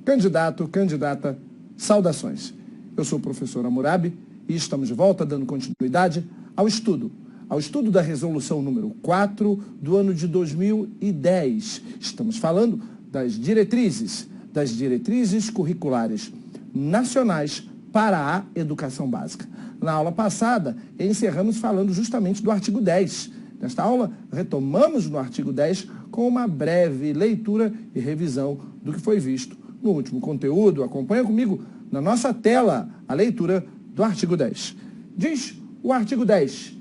Candidato, candidata, saudações. Eu sou o professor Hammurabi e estamos de volta dando continuidade ao estudo da resolução número 4 do ano de 2010. Estamos falando das diretrizes curriculares nacionais para a educação básica. Na aula passada, encerramos falando justamente do artigo 10. Nesta aula, retomamos no artigo 10 com uma breve leitura e revisão do que foi visto no último conteúdo. Acompanha comigo na nossa tela a leitura do artigo 10. Diz o artigo 10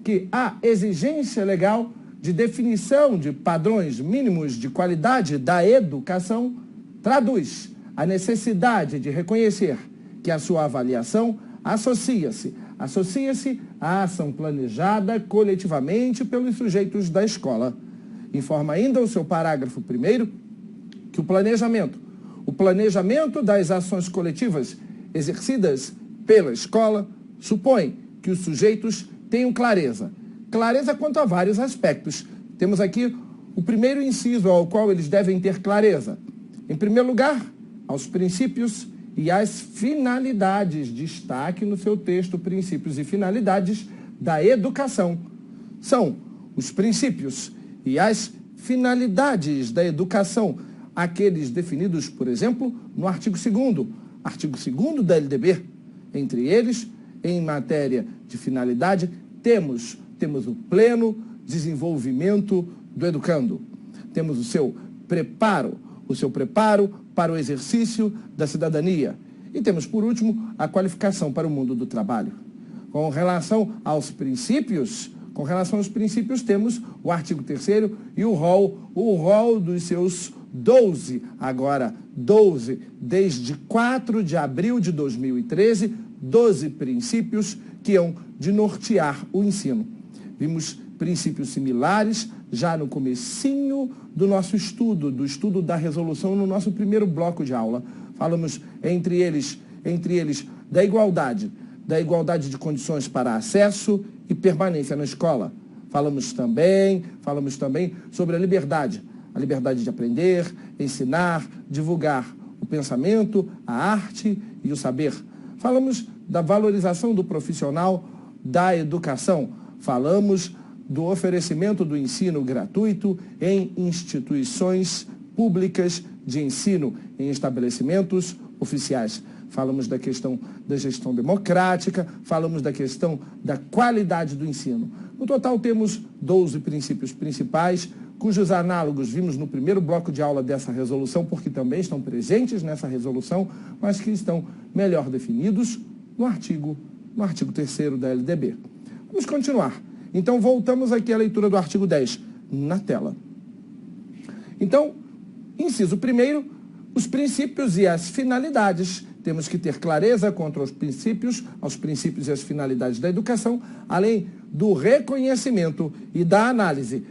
que a exigência legal de definição de padrões mínimos de qualidade da educação traduz a necessidade de reconhecer que a sua avaliação associa-se à ação planejada coletivamente pelos sujeitos da escola. Informa ainda o seu parágrafo 1º que o planejamento das ações coletivas exercidas pela escola supõe que os sujeitos tenham clareza quanto a vários aspectos. Temos aqui o primeiro inciso ao qual eles devem ter clareza. Em primeiro lugar, aos princípios e às finalidades. Destaque no seu texto princípios e finalidades da educação. São os princípios e as finalidades da educação, aqueles definidos, por exemplo, no artigo 2º da LDB. Entre eles, em matéria de finalidade, temos o pleno desenvolvimento do educando. Temos o seu preparo para o exercício da cidadania. E temos, por último, a qualificação para o mundo do trabalho. Com relação aos princípios, temos o artigo 3º e o rol dos seus 12, agora 12, desde 4 de abril de 2013, 12 princípios que hão de nortear o ensino. Vimos princípios similares já no comecinho do nosso estudo, da resolução no nosso primeiro bloco de aula. Falamos entre eles da igualdade de condições para acesso e permanência na escola. Falamos também sobre a liberdade de aprender, ensinar, divulgar o pensamento, a arte e o saber. Falamos da valorização do profissional da educação. Falamos do oferecimento do ensino gratuito em instituições públicas de ensino, em estabelecimentos oficiais. Falamos da questão da gestão democrática, falamos da questão da qualidade do ensino. No total, temos 12 princípios principais, cujos análogos vimos no primeiro bloco de aula dessa resolução, porque também estão presentes nessa resolução, mas que estão melhor definidos no artigo 3º da LDB. Vamos continuar. Então, voltamos aqui à leitura do artigo 10, na tela. Então, inciso 1º, os princípios e as finalidades. Temos que ter clareza quanto aos princípios e as finalidades da educação, além do reconhecimento e da análise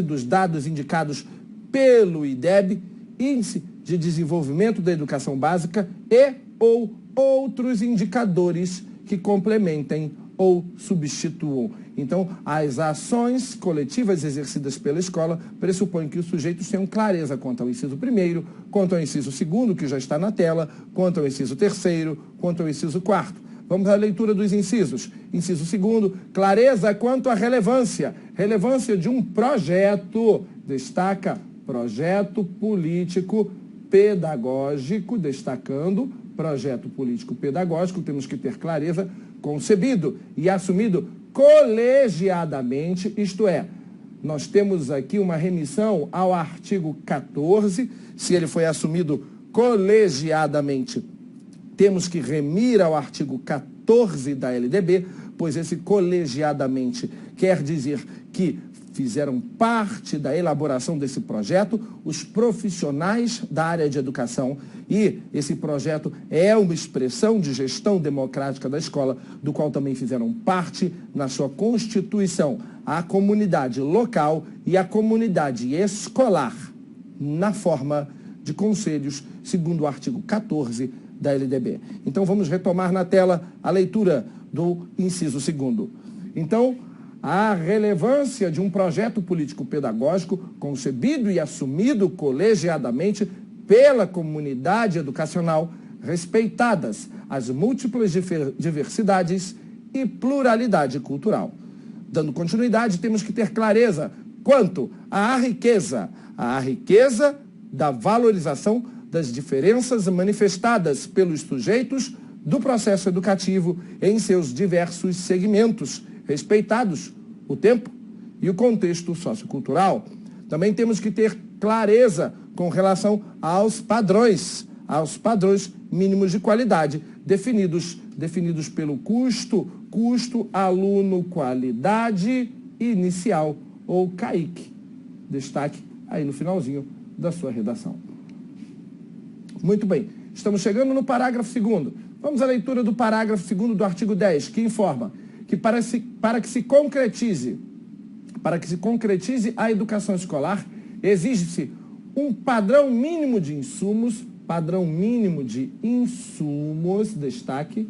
dos dados indicados pelo IDEB, Índice de Desenvolvimento da Educação Básica, e ou outros indicadores que complementem ou substituam. Então, as ações coletivas exercidas pela escola pressupõem que os sujeitos tenham clareza quanto ao inciso 1º, quanto ao inciso 2º, que já está na tela, quanto ao inciso 3º, quanto ao inciso 4º. Vamos à leitura dos incisos. Inciso 2º, clareza quanto à relevância de um projeto. Destaca projeto político pedagógico, destacando projeto político pedagógico, temos que ter clareza, concebido e assumido colegiadamente, isto é, nós temos aqui uma remissão ao artigo 14, se ele foi assumido colegiadamente, temos que remir ao artigo 14 da LDB, pois esse colegiadamente quer dizer que fizeram parte da elaboração desse projeto os profissionais da área de educação, e esse projeto é uma expressão de gestão democrática da escola, do qual também fizeram parte, na sua constituição, a comunidade local e a comunidade escolar, na forma de conselhos, segundo o artigo 14 da LDB. Então, vamos retomar na tela a leitura do inciso 2º. Então, a relevância de um projeto político-pedagógico concebido e assumido colegiadamente pela comunidade educacional, respeitadas as múltiplas diversidades e pluralidade cultural. Dando continuidade, temos que ter clareza quanto à riqueza da valorização das diferenças manifestadas pelos sujeitos do processo educativo em seus diversos segmentos, respeitados o tempo e o contexto sociocultural. Também temos que ter clareza com relação aos padrões mínimos de qualidade, definidos pelo custo aluno qualidade inicial, ou CAIC. Destaque aí no finalzinho da sua redação. Muito bem, estamos chegando no parágrafo 2º. Vamos à leitura do parágrafo 2º do artigo 10, que informa que para que se concretize a educação escolar, exige-se um padrão mínimo de insumos, destaque,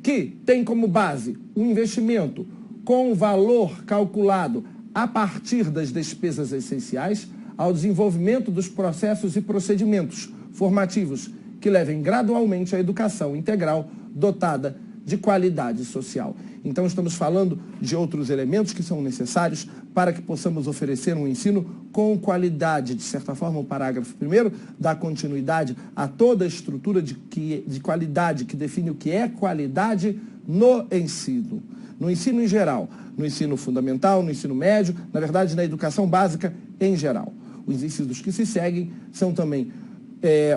que tem como base um investimento com valor calculado a partir das despesas essenciais ao desenvolvimento dos processos e procedimentos formativos que levem gradualmente à educação integral dotada de qualidade social. Então, estamos falando de outros elementos que são necessários para que possamos oferecer um ensino com qualidade. De certa forma, o parágrafo 1º dá continuidade a toda a estrutura de qualidade, que define o que é qualidade no ensino. No ensino em geral, no ensino fundamental, no ensino médio, na verdade, na educação básica em geral. Os incisos que se seguem são também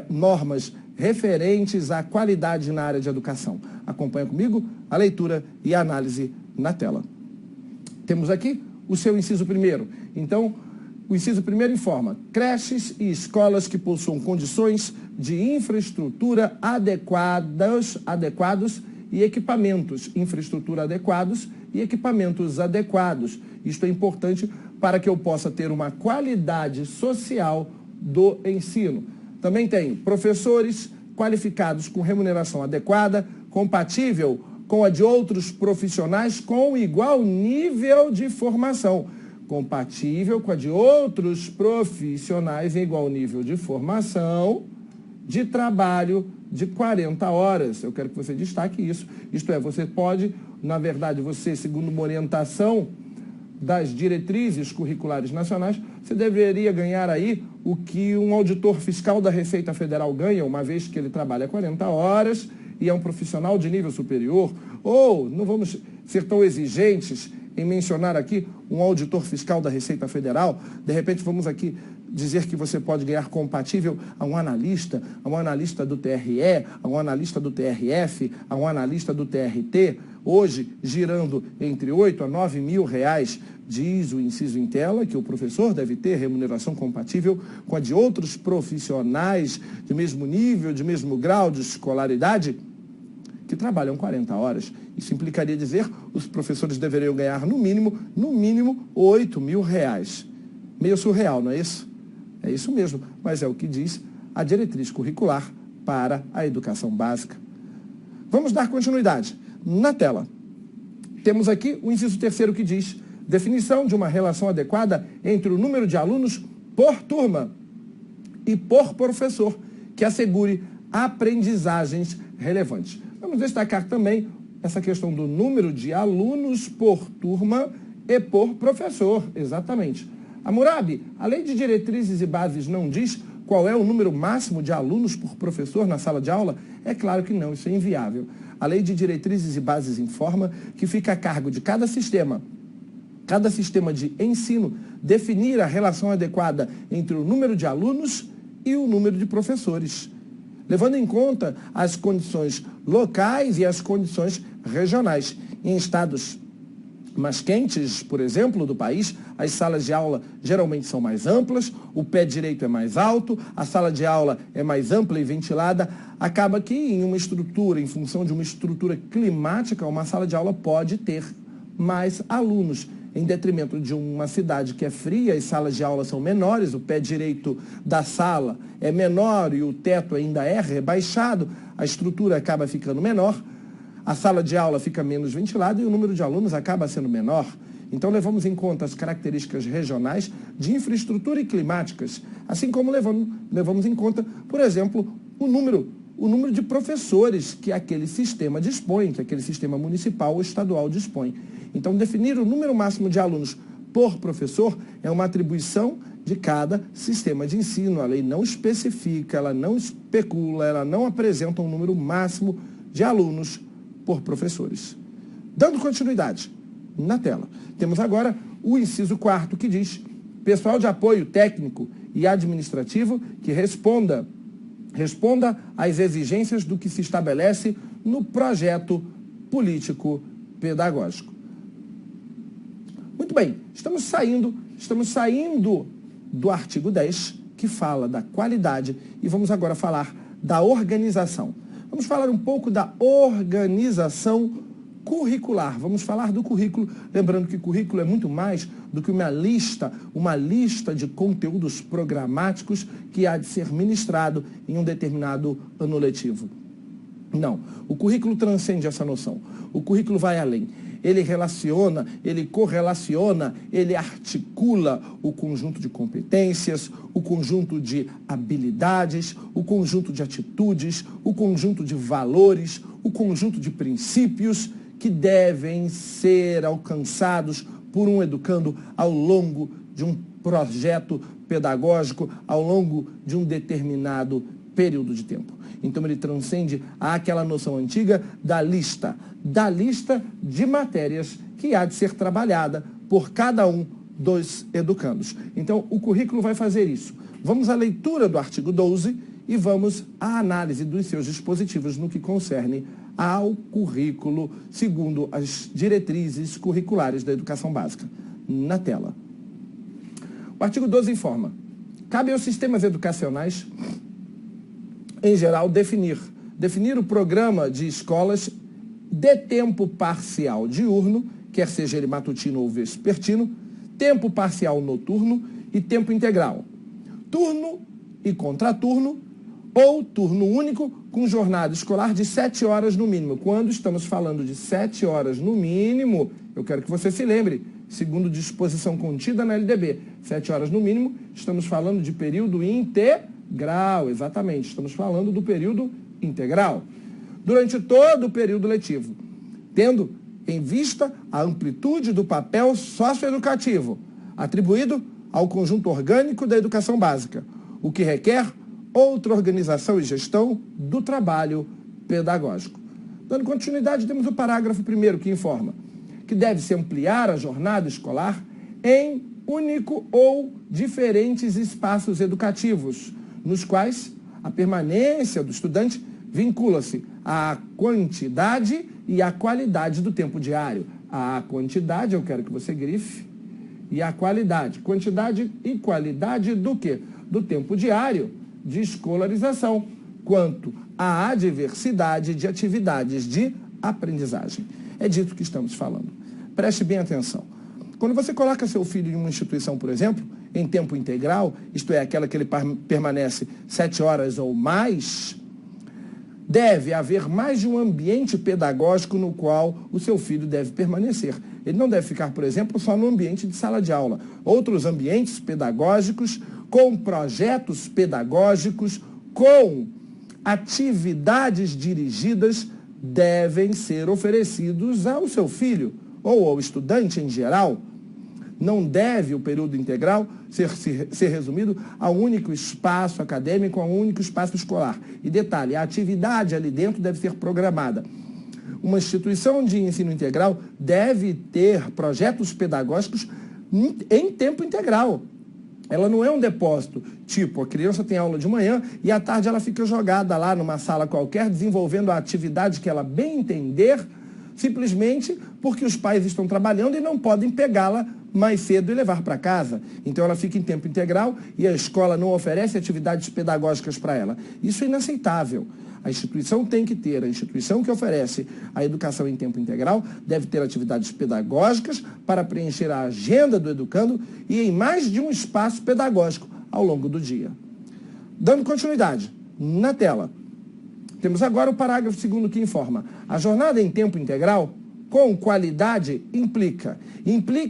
normas referentes à qualidade na área de educação. Acompanha comigo a leitura e a análise na tela. Temos aqui o seu inciso 1º. Então, o inciso 1º informa: creches e escolas que possuam condições de infraestrutura adequados e equipamentos. Infraestrutura adequados e equipamentos adequados. Isto é importante para que eu possa ter uma qualidade social do ensino. Também tem professores qualificados com remuneração adequada, compatível com a de outros profissionais com igual nível de formação. Compatível com a de outros profissionais em igual nível de formação, de trabalho de 40 horas. Eu quero que você destaque isso. Isto é, você pode, na verdade, segundo uma orientação das diretrizes curriculares nacionais, você deveria ganhar aí o que um auditor fiscal da Receita Federal ganha, uma vez que ele trabalha 40 horas e é um profissional de nível superior. Ou, não vamos ser tão exigentes em mencionar aqui um auditor fiscal da Receita Federal, de repente vamos aqui dizer que você pode ganhar compatível a um analista do TRE, a um analista do TRF, a um analista do TRT, hoje girando entre 8 a 9 mil reais, diz o inciso em tela, que o professor deve ter remuneração compatível com a de outros profissionais de mesmo nível, de mesmo grau de escolaridade, que trabalham 40 horas. Isso implicaria dizer que os professores deveriam ganhar, no mínimo 8 mil reais. Meio surreal, não é isso? É isso mesmo, mas é o que diz a diretriz curricular para a educação básica. Vamos dar continuidade. Na tela, temos aqui o inciso 3º que diz: definição de uma relação adequada entre o número de alunos por turma e por professor, que assegure aprendizagens relevantes. Vamos destacar também essa questão do número de alunos por turma e por professor, exatamente. Hammurabi, a lei de diretrizes e bases não diz qual é o número máximo de alunos por professor na sala de aula? É claro que não, isso é inviável. A lei de diretrizes e bases informa que fica a cargo de cada sistema de ensino, definir a relação adequada entre o número de alunos e o número de professores, levando em conta as condições locais e as condições regionais. Em estados mais quentes, por exemplo, do país, as salas de aula geralmente são mais amplas, o pé direito é mais alto, a sala de aula é mais ampla e ventilada. Acaba que em função de uma estrutura climática, uma sala de aula pode ter mais alunos. Em detrimento de uma cidade que é fria, as salas de aula são menores, o pé direito da sala é menor e o teto ainda é rebaixado, a estrutura acaba ficando menor, a sala de aula fica menos ventilada e o número de alunos acaba sendo menor. Então, levamos em conta as características regionais de infraestrutura e climáticas, assim como levamos em conta, por exemplo, o número de professores que aquele sistema dispõe, que aquele sistema municipal ou estadual dispõe. Então, definir o número máximo de alunos por professor é uma atribuição de cada sistema de ensino. A lei não especifica, ela não especula, ela não apresenta um número máximo de alunos por professores. Dando continuidade, na tela, temos agora o inciso 4º, que diz: pessoal de apoio técnico e administrativo que responda às exigências do que se estabelece no projeto político-pedagógico. Muito bem, estamos saindo do artigo 10, que fala da qualidade, e vamos agora falar da organização. Vamos falar um pouco da organização curricular. Vamos falar do currículo, lembrando que currículo é muito mais do que uma lista de conteúdos programáticos que há de ser ministrado em um determinado ano letivo. Não, o currículo transcende essa noção. O currículo vai além. Ele relaciona, ele correlaciona, ele articula o conjunto de competências, o conjunto de habilidades, o conjunto de atitudes, o conjunto de valores, o conjunto de princípios que devem ser alcançados por um educando ao longo de um projeto pedagógico, ao longo de um determinado período de tempo. Então, ele transcende aquela noção antiga da lista de matérias que há de ser trabalhada por cada um dos educandos. Então, o currículo vai fazer isso. Vamos à leitura do artigo 12 e vamos à análise dos seus dispositivos no que concerne ao currículo, segundo as diretrizes curriculares da educação básica. Na tela. O artigo 12 informa: cabe aos sistemas educacionais, em geral, definir o programa de escolas de tempo parcial diurno, quer seja ele matutino ou vespertino, tempo parcial noturno e tempo integral, turno e contraturno ou turno único com jornada escolar de 7 horas no mínimo. Quando estamos falando de 7 horas no mínimo, eu quero que você se lembre, segundo disposição contida na LDB, 7 horas no mínimo, estamos falando de período integral, exatamente, estamos falando do período integral. Durante todo o período letivo, tendo em vista a amplitude do papel socioeducativo atribuído ao conjunto orgânico da educação básica, o que requer outra organização e gestão do trabalho pedagógico. Dando continuidade, temos o parágrafo 1º, que informa que deve-se ampliar a jornada escolar em único ou diferentes espaços educativos, nos quais a permanência do estudante vincula-se à quantidade e à qualidade do tempo diário. A quantidade, eu quero que você grife, e a qualidade. Quantidade e qualidade do quê? Do tempo diário de escolarização, quanto à diversidade de atividades de aprendizagem. É disso que estamos falando. Preste bem atenção. Quando você coloca seu filho em uma instituição, por exemplo, em tempo integral, isto é, aquela que ele permanece 7 horas ou mais, deve haver mais de um ambiente pedagógico no qual o seu filho deve permanecer. Ele não deve ficar, por exemplo, só no ambiente de sala de aula. Outros ambientes pedagógicos, com projetos pedagógicos, com atividades dirigidas, devem ser oferecidos ao seu filho ou ao estudante em geral. Não deve o período integral ser resumido a um único espaço acadêmico, a um único espaço escolar. E detalhe, a atividade ali dentro deve ser programada. Uma instituição de ensino integral deve ter projetos pedagógicos em tempo integral. Ela não é um depósito, tipo, a criança tem aula de manhã e à tarde ela fica jogada lá numa sala qualquer, desenvolvendo a atividade que ela bem entender, simplesmente porque os pais estão trabalhando e não podem pegá-la mais cedo e levar para casa. Então ela fica em tempo integral e a escola não oferece atividades pedagógicas para ela. Isso é inaceitável. A instituição tem que ter, a instituição que oferece a educação em tempo integral deve ter atividades pedagógicas para preencher a agenda do educando e em mais de um espaço pedagógico ao longo do dia. Dando continuidade, na tela, temos agora o parágrafo 2º que informa: a jornada em tempo integral com qualidade implica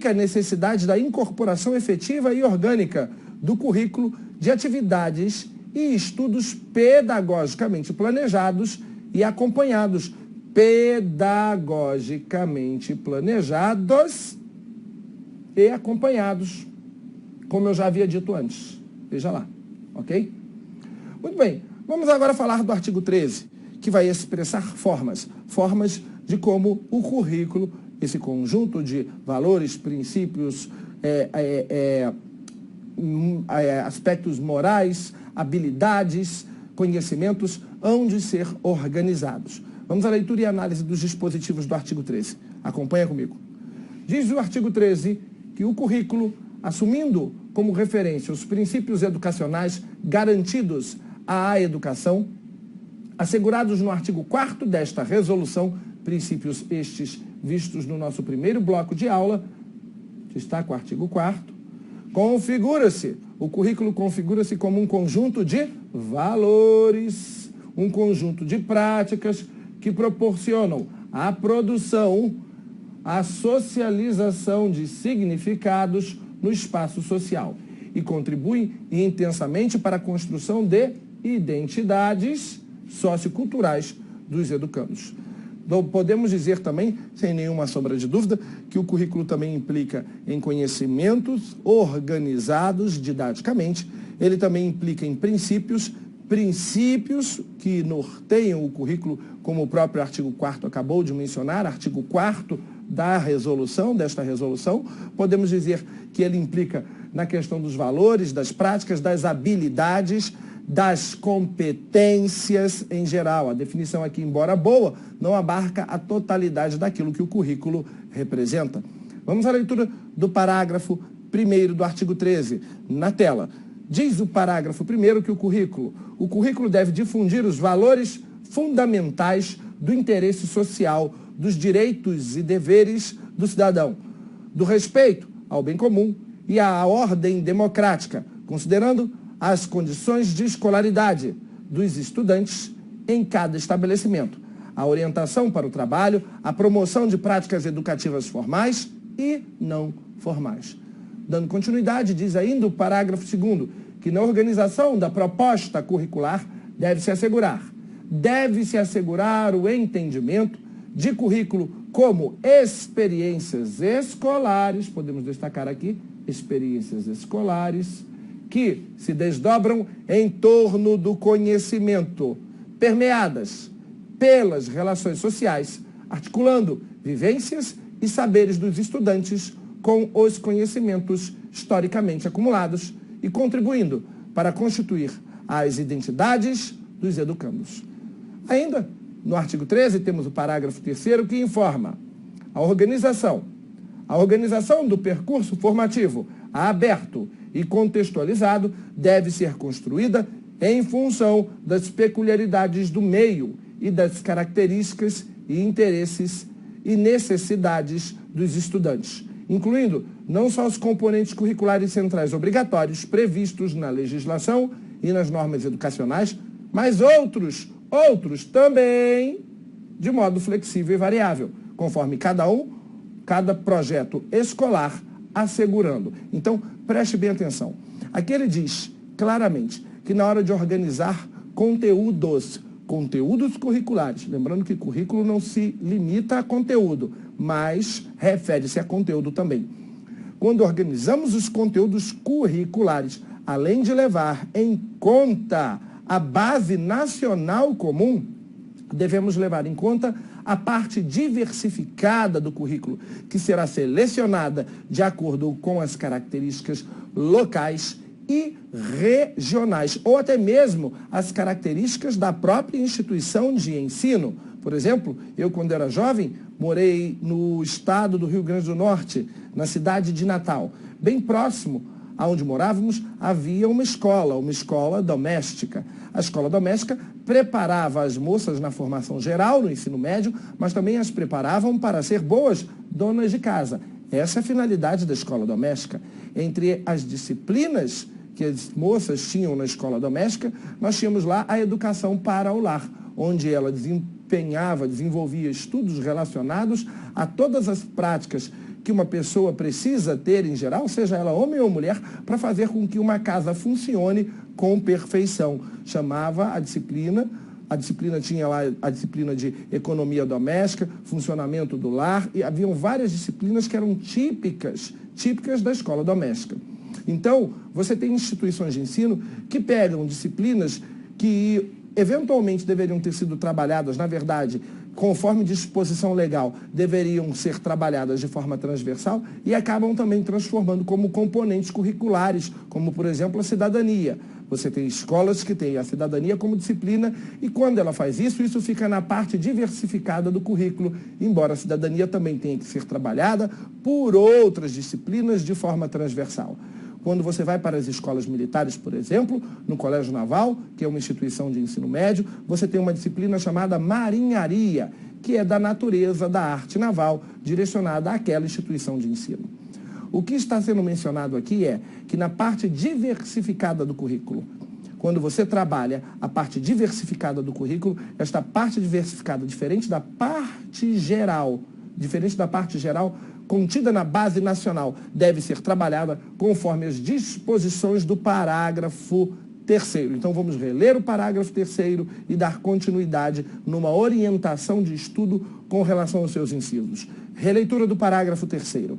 a necessidade da incorporação efetiva e orgânica do currículo de atividades e estudos pedagogicamente planejados e acompanhados. Pedagogicamente planejados e acompanhados, como eu já havia dito antes. Veja lá, ok? Muito bem, vamos agora falar do artigo 13, que vai expressar formas de como o currículo, esse conjunto de valores, princípios, aspectos morais, habilidades, conhecimentos, hão de ser organizados. Vamos à leitura e análise dos dispositivos do artigo 13. Acompanha comigo. Diz o artigo 13 que o currículo, assumindo como referência os princípios educacionais garantidos à educação, assegurados no artigo 4º desta resolução, princípios estes vistos no nosso primeiro bloco de aula, destaca o artigo 4º, o currículo configura-se como um conjunto de valores, um conjunto de práticas que proporcionam a produção, a socialização de significados no espaço social e contribuem intensamente para a construção de identidades socioculturais dos educandos. Então, podemos dizer também, sem nenhuma sombra de dúvida, que o currículo também implica em conhecimentos organizados didaticamente, ele também implica em princípios que norteiam o currículo, como o próprio artigo 4º acabou de mencionar, artigo 4º desta resolução, podemos dizer que ele implica na questão dos valores, das práticas, das habilidades, das competências em geral. A definição aqui, embora boa, não abarca a totalidade daquilo que o currículo representa. Vamos à leitura do parágrafo 1º do artigo 13, na tela. Diz o parágrafo 1º que o currículo deve difundir os valores fundamentais do interesse social, dos direitos e deveres do cidadão, do respeito ao bem comum e à ordem democrática, considerando as condições de escolaridade dos estudantes em cada estabelecimento, a orientação para o trabalho, a promoção de práticas educativas formais e não formais. Dando continuidade, diz ainda o parágrafo 2º, que na organização da proposta curricular deve-se assegurar o entendimento de currículo como experiências escolares, podemos destacar aqui, experiências escolares, que se desdobram em torno do conhecimento, permeadas pelas relações sociais, articulando vivências e saberes dos estudantes com os conhecimentos historicamente acumulados e contribuindo para constituir as identidades dos educandos. Ainda, no artigo 13, temos o parágrafo 3º que informa a organização do percurso formativo aberto e contextualizado deve ser construída em função das peculiaridades do meio e das características e interesses e necessidades dos estudantes, incluindo não só os componentes curriculares centrais obrigatórios previstos na legislação e nas normas educacionais, mas outros também de modo flexível e variável, conforme cada projeto escolar assegurando. Então, preste bem atenção. Aqui ele diz claramente que na hora de organizar conteúdos curriculares, lembrando que currículo não se limita a conteúdo, mas refere-se a conteúdo também. Quando organizamos os conteúdos curriculares, além de levar em conta a base nacional comum, devemos levar em conta a parte diversificada do currículo, que será selecionada de acordo com as características locais e regionais, ou até mesmo as características da própria instituição de ensino. Por exemplo, eu, quando era jovem, morei no estado do Rio Grande do Norte, na cidade de Natal. Bem próximo aonde morávamos, havia uma escola doméstica. A escola doméstica preparava as moças na formação geral, no ensino médio, mas também as preparavam para ser boas donas de casa. Essa é a finalidade da escola doméstica. Entre as disciplinas que as moças tinham na escola doméstica, nós tínhamos lá a educação para o lar, onde elas desempenhava, desenvolvia estudos relacionados a todas as práticas que uma pessoa precisa ter em geral, seja ela homem ou mulher, para fazer com que uma casa funcione com perfeição. Chamava a disciplina tinha lá a disciplina de economia doméstica, funcionamento do lar, e haviam várias disciplinas que eram típicas da escola doméstica. Então, você tem instituições de ensino que pegam disciplinas que eventualmente deveriam ter sido trabalhadas, na verdade, conforme disposição legal, deveriam ser trabalhadas de forma transversal e acabam também transformando como componentes curriculares, como, por exemplo, a cidadania. Você tem escolas que têm a cidadania como disciplina e quando ela faz isso, isso fica na parte diversificada do currículo, embora a cidadania também tenha que ser trabalhada por outras disciplinas de forma transversal. Quando você vai para as escolas militares, por exemplo, no Colégio Naval, que é uma instituição de ensino médio, você tem uma disciplina chamada marinharia, que é da natureza da arte naval, direcionada àquela instituição de ensino. O que está sendo mencionado aqui é que na parte diversificada do currículo, quando você trabalha a parte diversificada do currículo, esta parte diversificada, diferente da parte geral contida na base nacional, deve ser trabalhada conforme as disposições do parágrafo 3º. Então, vamos reler o parágrafo 3º e dar continuidade numa orientação de estudo com relação aos seus incisos. Releitura do parágrafo 3º.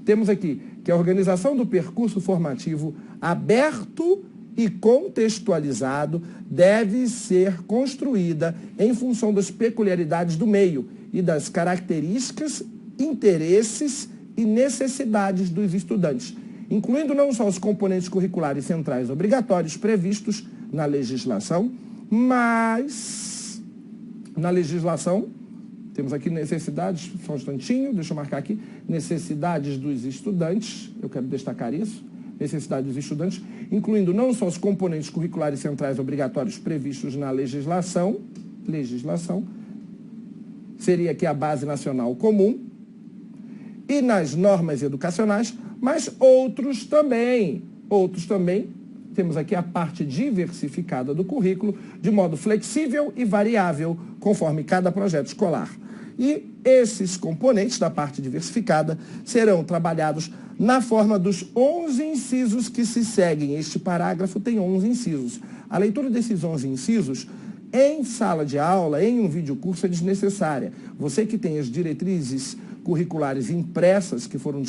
Temos aqui que a organização do percurso formativo aberto e contextualizado deve ser construída em função das peculiaridades do meio e das características, interesses e necessidades dos estudantes, incluindo não só os componentes curriculares centrais obrigatórios previstos na legislação, mas na legislação temos aqui necessidades, só um instantinho, deixa eu marcar aqui, necessidades dos estudantes, eu quero destacar isso, necessidades dos estudantes, incluindo não só os componentes curriculares centrais obrigatórios previstos na legislação, seria aqui a base nacional comum, e nas normas educacionais, mas outros também, temos aqui a parte diversificada do currículo, de modo flexível e variável, conforme cada projeto escolar. E esses componentes da parte diversificada serão trabalhados na forma dos 11 incisos que se seguem. Este parágrafo tem 11 incisos. A leitura desses 11 incisos em sala de aula, em um videocurso, é desnecessária. Você que tem as diretrizes curriculares impressas, que foram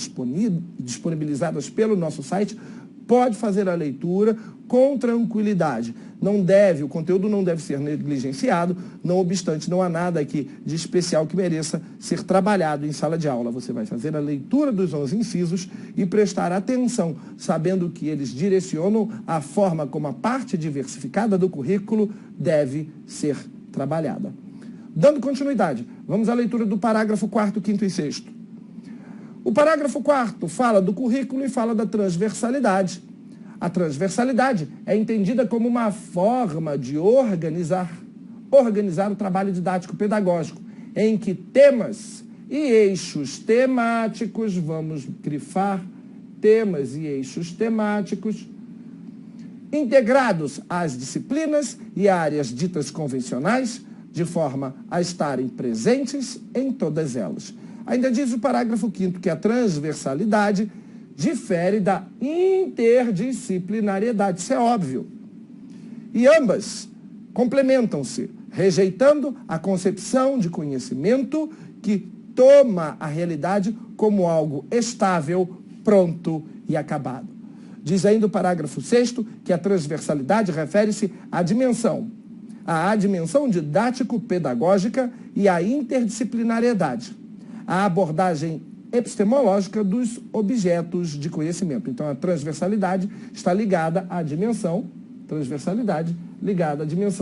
disponibilizadas pelo nosso site, pode fazer a leitura com tranquilidade. O conteúdo não deve ser negligenciado, não obstante, não há nada aqui de especial que mereça ser trabalhado em sala de aula. Você vai fazer a leitura dos 11 incisos e prestar atenção, sabendo que eles direcionam a forma como a parte diversificada do currículo deve ser trabalhada. Dando continuidade, vamos à leitura do parágrafo 4º, 5º e 6º. O parágrafo 4º fala do currículo e fala da transversalidade. A transversalidade é entendida como uma forma de organizar o trabalho didático-pedagógico, em que temas e eixos temáticos, vamos grifar, temas e eixos temáticos, integrados às disciplinas e áreas ditas convencionais, de forma a estarem presentes em todas elas. Ainda diz o parágrafo 5º que a transversalidade difere da interdisciplinariedade. Isso é óbvio. E ambas complementam-se, rejeitando a concepção de conhecimento que toma a realidade como algo estável, pronto e acabado. Diz ainda o parágrafo 6º que a transversalidade refere-se à dimensão didático-pedagógica e à interdisciplinariedade, a abordagem epistemológica dos objetos de conhecimento. Então, a transversalidade está ligada à dimensão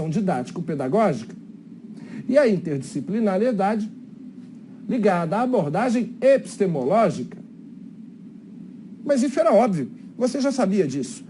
didático-pedagógica e a interdisciplinariedade ligada à abordagem epistemológica. Mas isso era óbvio, você já sabia disso.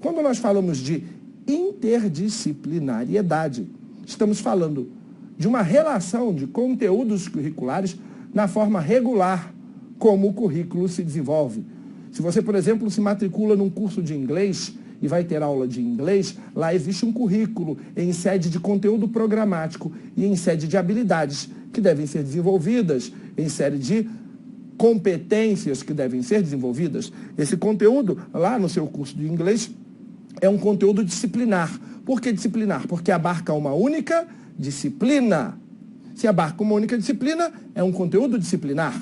Quando nós falamos de interdisciplinariedade, estamos falando de uma relação de conteúdos curriculares na forma regular, como o currículo se desenvolve. Se você, por exemplo, se matricula num curso de inglês e vai ter aula de inglês, lá existe um currículo em sede de conteúdo programático e em sede de habilidades que devem ser desenvolvidas, em série de competências que devem ser desenvolvidas. Esse conteúdo, lá no seu curso de inglês, é um conteúdo disciplinar. Por que disciplinar? Porque abarca uma única disciplina. Se abarca uma única disciplina, é um conteúdo disciplinar.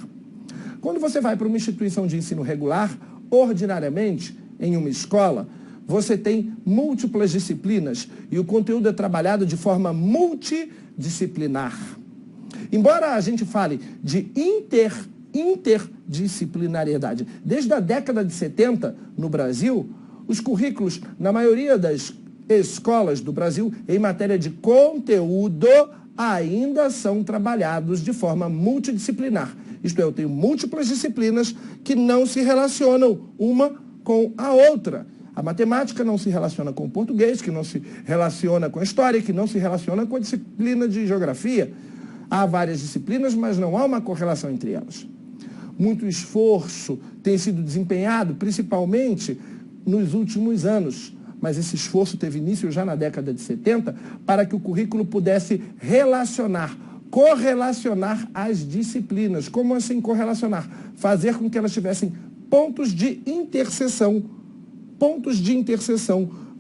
Quando você vai para uma instituição de ensino regular, ordinariamente, em uma escola, você tem múltiplas disciplinas e o conteúdo é trabalhado de forma multidisciplinar. Embora a gente fale de interdisciplinariedade, desde a década de 70, no Brasil, os currículos, na maioria das escolas do Brasil, em matéria de conteúdo, ainda são trabalhados de forma multidisciplinar. Isto é, eu tenho múltiplas disciplinas que não se relacionam uma com a outra. A matemática não se relaciona com o português, que não se relaciona com a história, que não se relaciona com a disciplina de geografia. Há várias disciplinas, mas não há uma correlação entre elas. Muito esforço tem sido desempenhado, principalmente nos últimos anos, mas esse esforço teve início já na década de 70, para que o currículo pudesse correlacionar as disciplinas. Como assim correlacionar? Fazer com que elas tivessem pontos de interseção,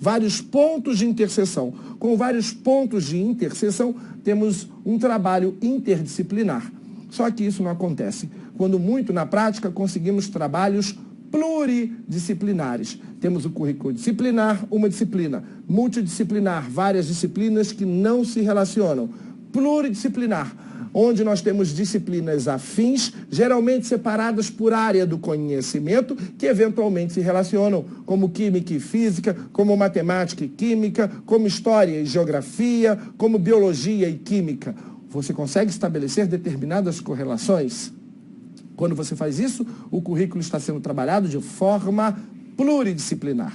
vários pontos de interseção. Com vários pontos de interseção, temos um trabalho interdisciplinar. Só que isso não acontece. Quando muito, na prática, conseguimos trabalhos pluridisciplinares. Temos o currículo disciplinar, uma disciplina. Multidisciplinar, várias disciplinas que não se relacionam. Pluridisciplinar, onde nós temos disciplinas afins, geralmente separadas por área do conhecimento, que eventualmente se relacionam, como química e física, como matemática e química, como história e geografia, como biologia e química. Você consegue estabelecer determinadas correlações? Quando você faz isso, o currículo está sendo trabalhado de forma pluridisciplinar.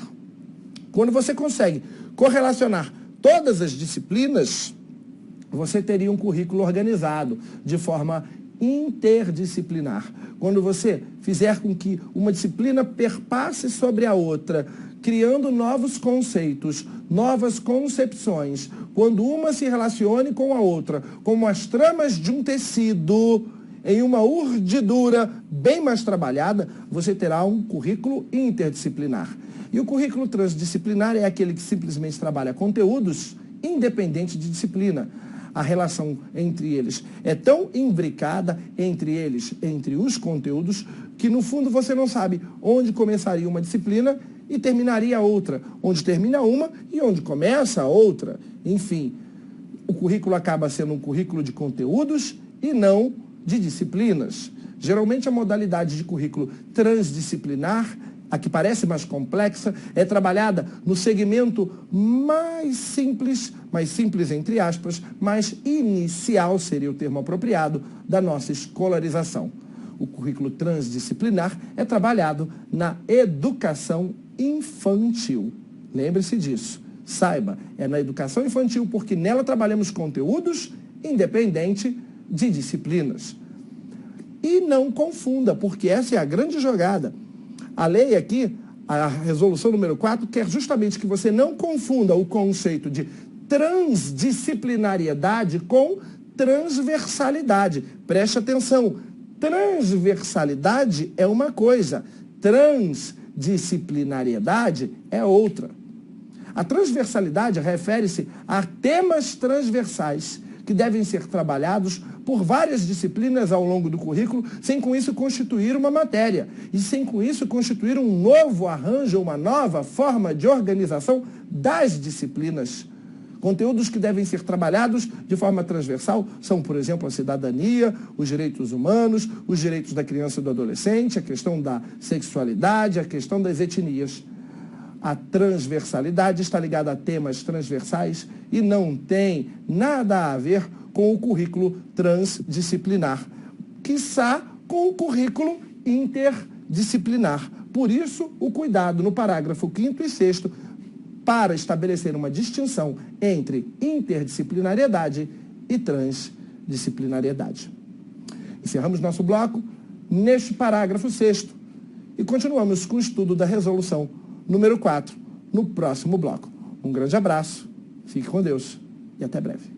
Quando você consegue correlacionar todas as disciplinas, você teria um currículo organizado de forma interdisciplinar. Quando você fizer com que uma disciplina perpasse sobre a outra, criando novos conceitos, novas concepções, quando uma se relacione com a outra, como as tramas de um tecido, em uma urdidura bem mais trabalhada, você terá um currículo interdisciplinar. E o currículo transdisciplinar é aquele que simplesmente trabalha conteúdos independente de disciplina. A relação entre eles é tão imbricada entre os conteúdos, que no fundo você não sabe onde começaria uma disciplina e terminaria a outra, onde termina uma e onde começa a outra. Enfim, o currículo acaba sendo um currículo de conteúdos e não de disciplinas. Geralmente a modalidade de currículo transdisciplinar, a que parece mais complexa, é trabalhada no segmento mais simples entre aspas, mais inicial seria o termo apropriado, da nossa escolarização. O currículo transdisciplinar é trabalhado na educação infantil. Lembre-se disso. Saiba, é na educação infantil porque nela trabalhamos conteúdos independente de disciplinas. E não confunda, porque essa é a grande jogada. A lei aqui, a resolução número 4, quer justamente que você não confunda o conceito de transdisciplinariedade com transversalidade. Preste atenção, transversalidade é uma coisa, transdisciplinariedade é outra. A transversalidade refere-se a temas transversais que devem ser trabalhados por várias disciplinas ao longo do currículo, sem com isso constituir uma matéria, e sem com isso constituir um novo arranjo, uma nova forma de organização das disciplinas. Conteúdos que devem ser trabalhados de forma transversal são, por exemplo, a cidadania, os direitos humanos, os direitos da criança e do adolescente, a questão da sexualidade, a questão das etnias. A transversalidade está ligada a temas transversais e não tem nada a ver com o currículo transdisciplinar, quiçá com o currículo interdisciplinar. Por isso, o cuidado no parágrafo 5º e 6º para estabelecer uma distinção entre interdisciplinariedade e transdisciplinariedade. Encerramos nosso bloco neste parágrafo 6º e continuamos com o estudo da resolução número 4, no próximo bloco. Um grande abraço, fique com Deus e até breve.